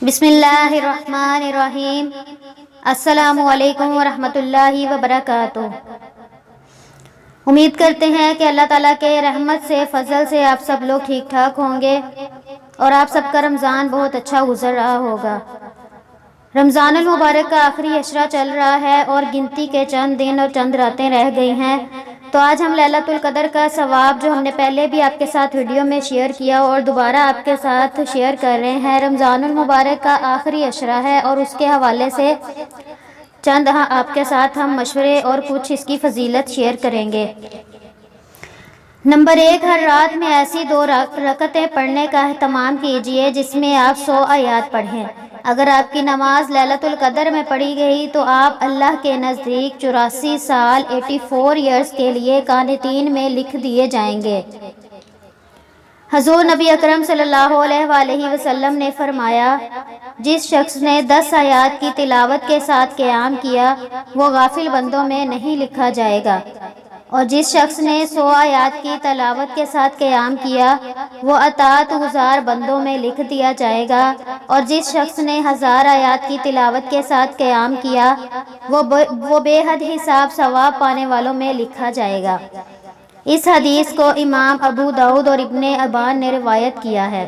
بسم اللہ الرحمن الرحیم۔ السلام علیکم ورحمۃ اللہ وبرکاتہ۔ امید کرتے ہیں کہ اللہ تعالیٰ کے رحمت سے فضل سے آپ سب لوگ ٹھیک ٹھاک ہوں گے اور آپ سب کا رمضان بہت اچھا گزر رہا ہوگا۔ رمضان المبارک کا آخری عشرہ چل رہا ہے اور گنتی کے چند دن اور چند راتیں رہ گئی ہیں، تو آج ہم لیلۃ القدر کا ثواب جو ہم نے پہلے بھی آپ کے ساتھ ویڈیو میں شیئر کیا اور دوبارہ آپ کے ساتھ شیئر کر رہے ہیں۔ رمضان المبارک کا آخری عشرہ ہے اور اس کے حوالے سے چند آپ کے ساتھ ہم مشورے اور کچھ اس کی فضیلت شیئر کریں گے۔ نمبر 1، ہر رات میں ایسی 2 رکعتیں پڑھنے کا اہتمام کیجیے جس میں آپ 100 آیات پڑھیں۔ اگر آپ کی نماز لیلۃ القدر میں پڑھی گئی تو آپ اللہ کے نزدیک 84 سال 84 ایئرز کے لیے قانتین میں لکھ دیے جائیں گے۔ حضور نبی اکرم صلی اللہ علیہ وآلہ وسلم نے فرمایا، جس شخص نے 10 آیات کی تلاوت کے ساتھ قیام کیا وہ غافل بندوں میں نہیں لکھا جائے گا، اور جس شخص نے 100 آیات کی تلاوت کے ساتھ قیام کیا وہ اطاعت گزار بندوں میں لکھ دیا جائے گا، اور جس شخص نے 1000 آیات کی تلاوت کے ساتھ قیام کیا وہ بے حد حساب ثواب پانے والوں میں لکھا جائے گا۔ اس حدیث کو امام ابو داؤد اور ابن حبان نے روایت کیا ہے۔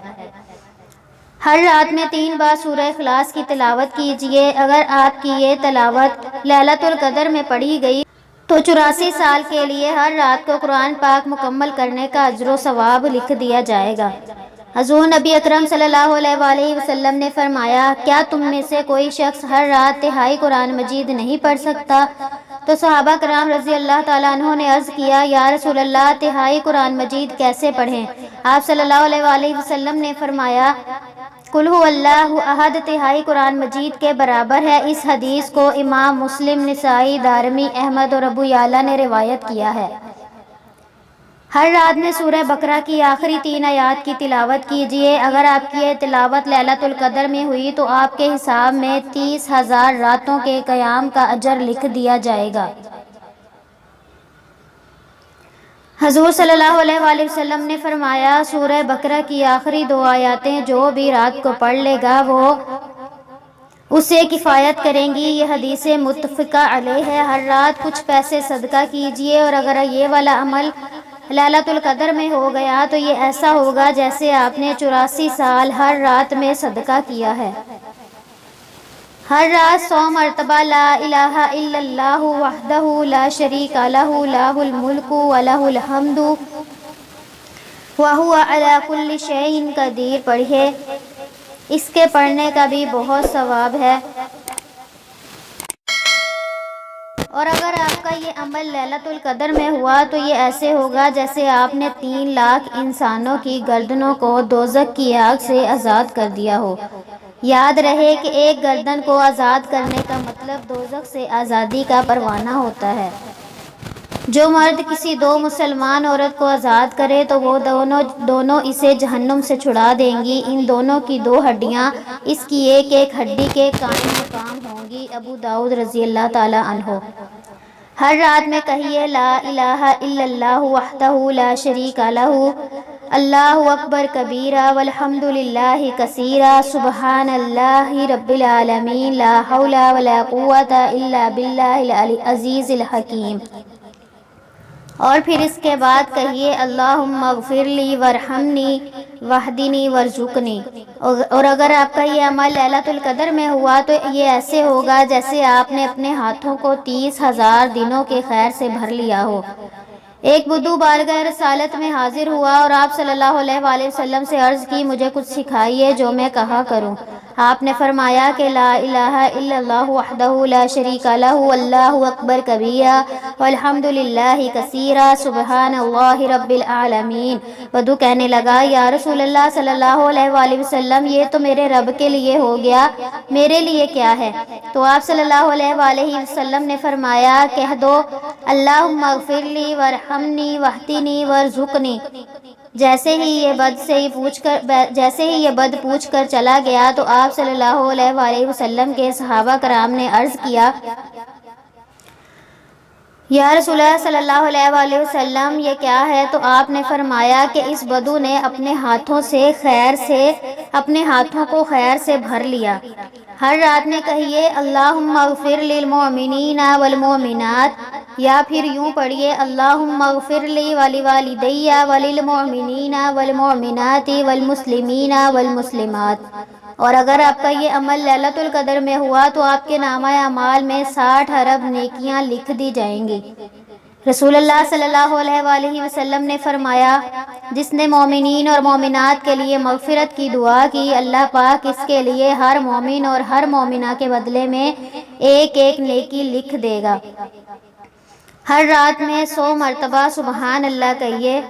ہر رات میں 3 بار سورہ اخلاص کی تلاوت کیجیے۔ اگر آپ کی یہ تلاوت لیلۃ القدر میں پڑھی گئی تو 84 سال کے لیے ہر رات کو قرآن پاک مکمل کرنے کا اجر و ثواب لکھ دیا جائے گا۔ حضور نبی اکرم صلی اللہ علیہ وآلہ وسلم نے فرمایا، کیا تم میں سے کوئی شخص ہر رات تہائی قرآن مجید نہیں پڑھ سکتا؟ تو صحابہ کرام رضی اللہ تعالیٰ عنہ نے عرض کیا، یا رسول اللہ، تہائی قرآن مجید کیسے پڑھیں؟ آپ صلی اللہ علیہ وآلہ وسلم نے فرمایا، قل هو اللہ احد تہائی قرآن مجید کے برابر ہے۔ اس حدیث کو امام مسلم، نسائی، دارمی، احمد اور ابو یعلا نے روایت کیا ہے۔ ہر رات میں سورہ بقرہ کی آخری 3 آیات کی تلاوت کیجیے۔ اگر آپ کی یہ تلاوت لیلۃ القدر میں ہوئی تو آپ کے حساب میں 30,000 راتوں کے قیام کا اجر لکھ دیا جائے گا۔ حضور صلی اللہ علیہ وآلہ وسلم نے فرمایا، سورہ بقرہ کی آخری 2 آیاتیں جو بھی رات کو پڑھ لے گا وہ اسے کفایت کریں گی۔ یہ حدیث متفقہ علیہ ہے۔ ہر رات کچھ پیسے صدقہ کیجیے، اور اگر یہ والا عمل لیلۃ القدر میں ہو گیا تو یہ ایسا ہوگا جیسے آپ نے 84 سال ہر رات میں صدقہ کیا ہے۔ ہر رات 100 مرتبہ لا الہ الا اللہ وحدہ لا شریک لہ لہ الملک ولہ الحمد وہو علی کل شیء قدیر پڑھیے۔ اس کے پڑھنے کا بھی بہت ثواب ہے، اور اگر آپ کا یہ عمل لیلۃ القدر میں ہوا تو یہ ایسے ہوگا جیسے آپ نے 3 لاکھ انسانوں کی گردنوں کو دوزخ کی آگ سے آزاد کر دیا ہو۔ یاد رہے کہ ایک گردن کو آزاد کرنے کا مطلب دوزخ سے آزادی کا پروانہ ہوتا ہے۔ جو مرد کسی 2 مسلمان عورت کو آزاد کرے تو وہ دونوں اسے جہنم سے چھڑا دیں گی۔ ان دونوں کی 2 ہڈیاں اس کی ایک ایک ہڈی کے قائم مقام ہوں گی۔ ابو داؤد رضی اللہ تعالی عنہ۔ ہر رات میں کہیے، لا الہ الا اللہ وحدہ لا شریک لہ اللہ اکبر کبیرہ والحمد للہ کثیرہ سبحان اللہ رب العالمین لا حول ولا قوۃ الا باللہ العزیز الحکیم۔ اور پھر اس کے بعد کہیے، اللہم اغفر لی وارحمنی واہدنی وارزقنی۔ اور اگر آپ کا یہ عمل لیلۃ القدر میں ہوا تو یہ ایسے ہوگا جیسے آپ نے اپنے ہاتھوں کو 30,000 دنوں کے خیر سے بھر لیا ہو۔ ایک بدو بارگاہ رسالت میں حاضر ہوا اور آپ صلی اللہ علیہ وآلہ وسلم سے عرض کی، مجھے کچھ سکھائیے جو میں کہا کروں۔ آپ نے فرمایا کہ لا الہ الا اللہ وحدہ لا شریک لہ اللہ اکبر کبیرہ والحمد للہ کثیرہ سبحان اللہ رب العالمین۔ بدو کہنے لگا، یا رسول اللہ صلی اللہ علیہ وآلہ وسلم، یہ تو میرے رب کے لیے ہو گیا، میرے لیے کیا ہے؟ تو آپ صلی اللہ علیہ وآلہ وسلم نے فرمایا، کہہ دو، اللہم اغفر لی وارحمنی واہدنی وارزقنی۔ جیسے ہی یہ بد پوچھ کر چلا گیا تو آپ صلی اللہ علیہ وآلہ وسلم کے صحابہ کرام نے عرض کیا، یا رسول اللہ صلی اللہ علیہ وآلہ وسلم یہ کیا ہے؟ تو آپ نے فرمایا کہ اس بدو نے اپنے ہاتھوں کو خیر سے بھر لیا۔ ہر رات میں کہیے اللہم اغفر للمؤمنین والمؤمنات، یا پھر یوں پڑھیے اللہم اغفر لی ولوالدی وللمؤمنین والمؤمنات والمسلمین والمسلمات۔ اور اگر آپ کا یہ عمل لیلۃ القدر میں ہوا تو آپ کے نامہ اعمال میں 60 ارب نیکیاں لکھ دی جائیں گی۔ رسول اللہ صلی اللہ علیہ وآلہ وسلم نے فرمایا جس نے مومنین اور مومنات کے لیے مغفرت کی دعا کی، اللہ پاک اس کے لیے ہر مومن اور ہر مومنہ کے بدلے میں ایک ایک نیکی لکھ دے گا۔ ہر رات میں 100 مرتبہ سبحان اللہ کہیے۔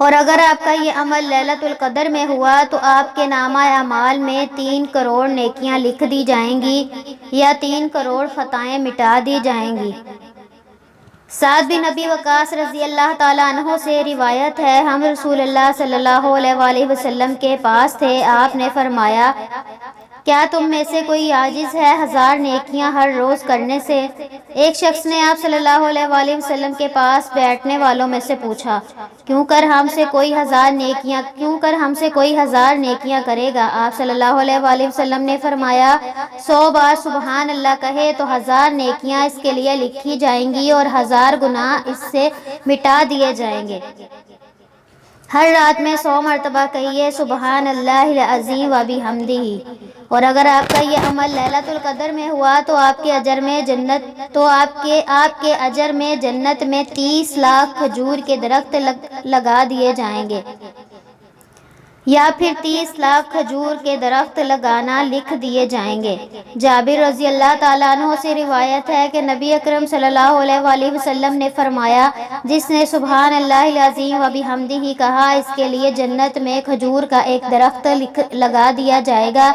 اور اگر آپ کا یہ عمل لیلۃ القدر میں ہوا تو آپ کے نامہ اعمال میں 3 کروڑ نیکیاں لکھ دی جائیں گی یا 3 کروڑ خطائیں مٹا دی جائیں گی۔ سعد بن ابی وقاص رضی اللہ تعالیٰ عنہ سے روایت ہے، ہم رسول اللہ صلی اللہ علیہ وآلہ وسلم کے پاس تھے۔ آپ نے فرمایا کیا تم میں سے کوئی عاجز ہے 1000 نیکیاں ہر روز کرنے سے؟ ایک شخص نے آپ صلی اللہ علیہ وآلہ وسلم کے پاس بیٹھنے والوں میں سے پوچھا کیوں کر ہم سے کوئی 1000 نیکیاں کرے گا؟ آپ صلی اللہ علیہ وآلہ وسلم نے فرمایا 100 بار سبحان اللہ کہے تو 1000 نیکیاں اس کے لیے لکھی جائیں گی اور 1000 گناہ اس سے مٹا دیے جائیں گے۔ ہر رات میں 100 مرتبہ کہیے سبحان اللہ العظیم و بحمدہ۔ اور اگر آپ کا یہ عمل لیلۃ القدر میں ہوا تو آپ کے اجر میں جنت میں 30 لاکھ کھجور کے درخت لگا دیے جائیں گے، یا پھر 30 لاکھ کھجور کے درخت لگانا لکھ دیے جائیں گے۔ جابر رضی اللہ تعالیٰ عنہ سے روایت ہے کہ نبی اکرم صلی اللہ علیہ وآلہ وسلم نے فرمایا جس نے سبحان اللہ العظیم و بحمدہ کہا اس کے لیے جنت میں کھجور کا ایک درخت لگا دیا جائے گا۔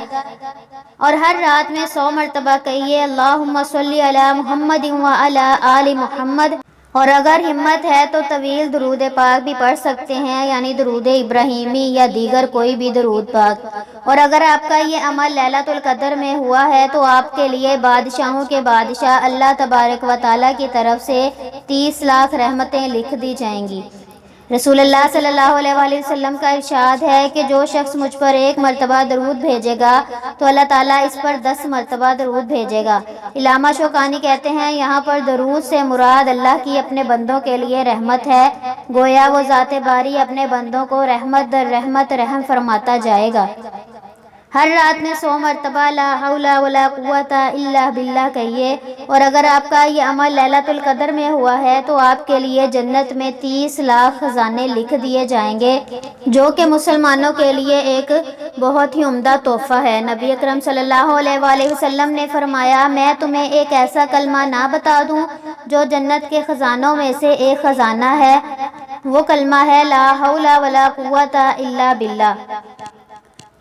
اور ہر رات میں 100 مرتبہ کہیے اللہم صلی علی محمد وعلی آل محمد۔ اور اگر ہمت ہے تو طویل درود پاک بھی پڑھ سکتے ہیں، یعنی درود ابراہیمی یا دیگر کوئی بھی درود پاک۔ اور اگر آپ کا یہ عمل لیلۃ القدر میں ہوا ہے تو آپ کے لیے بادشاہوں کے بادشاہ اللہ تبارک و تعالیٰ کی طرف سے 30 لاکھ رحمتیں لکھ دی جائیں گی۔ رسول اللہ صلی اللہ علیہ وآلہ وسلم کا ارشاد ہے کہ جو شخص مجھ پر 1 مرتبہ درود بھیجے گا تو اللہ تعالیٰ اس پر 10 مرتبہ درود بھیجے گا۔ علامہ شوکانی کہتے ہیں یہاں پر درود سے مراد اللہ کی اپنے بندوں کے لیے رحمت ہے، گویا وہ ذات باری اپنے بندوں کو رحمت در رحمت رحم فرماتا جائے گا۔ ہر رات میں 100 مرتبہ لا حول ولا قوت الا باللہ کہیے۔ اور اگر آپ کا یہ عمل لیلۃ القدر میں ہوا ہے تو آپ کے لیے جنت میں 30 لاکھ خزانے لکھ دیے جائیں گے، جو کہ مسلمانوں کے لیے ایک بہت ہی عمدہ تحفہ ہے۔ نبی اکرم صلی اللہ علیہ وآلہ وسلم نے فرمایا میں تمہیں ایک ایسا کلمہ نہ بتا دوں جو جنت کے خزانوں میں سے ایک خزانہ ہے، وہ کلمہ ہے لا حول ولا قوت الا باللہ۔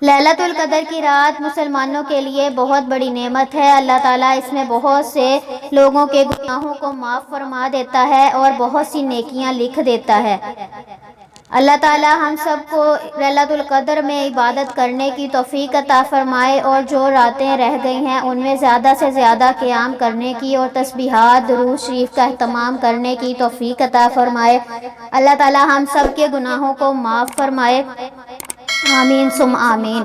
لیلۃ القدر کی رات مسلمانوں کے لیے بہت بڑی نعمت ہے۔ اللہ تعالیٰ اس میں بہت سے لوگوں کے گناہوں کو معاف فرما دیتا ہے اور بہت سی نیکیاں لکھ دیتا ہے۔ اللہ تعالیٰ ہم سب کو لیلۃ القدر میں عبادت کرنے کی توفیق عطا فرمائے اور جو راتیں رہ گئی ہیں ان میں زیادہ سے زیادہ قیام کرنے کی اور تسبیحات درود شریف کا اہتمام کرنے کی توفیق عطا فرمائے۔ اللہ تعالیٰ ہم سب کے گناہوں کو معاف فرمائے، آمین ثم آمین۔